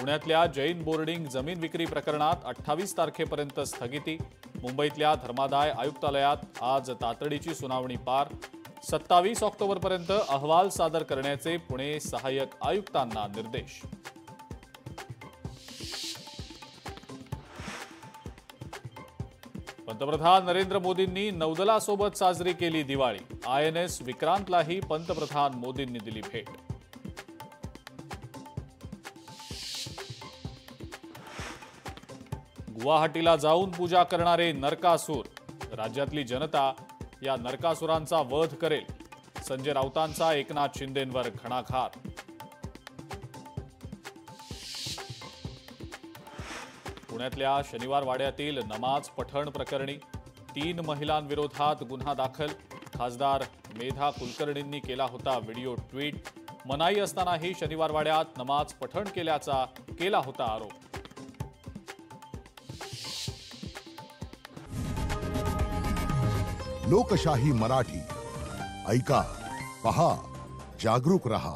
पुण्यातल्या जैन बोर्डिंग जमीन विक्री प्रकरणात 28 तारखेपर्यंत स्थगिती। मुंबईतल्या धर्मादाय आयुक्तालयात आज तातडीची सुनावणी पार। 27 ऑक्टोबरपर्यंत अहवाल सादर करण्याचे पुणे सहाय्यक आयुक्तांना निर्देश। पंतप्रधान नरेंद्र मोदींनी नौदलासोबत साजरी केली दिवाळी। INS विक्रांतलाही पंतप्रधान मोदींनी दिली भेट। गुवाहाटीला जाऊन पूजा करणारे नरकासूर, राज्यातली जनता या नरकासुरांचा वध करेल। संजय राऊतांचा एकनाथ शिंदेंवर घणाघात। पुण्यातल्या शनिवार वाड्यातील नमाज पठण प्रकरणी 3 महिलांविरोधात गुन्हा दाखल। खासदार मेधा कुलकर्णींनी केला होता व्हिडिओ ट्विट। मनाई असतानाही शनिवार वाड्यात नमाज पठण केल्याचा केला होता आरोप। लोकशाही मराठी ऐका, पहा, जागरूक रहा।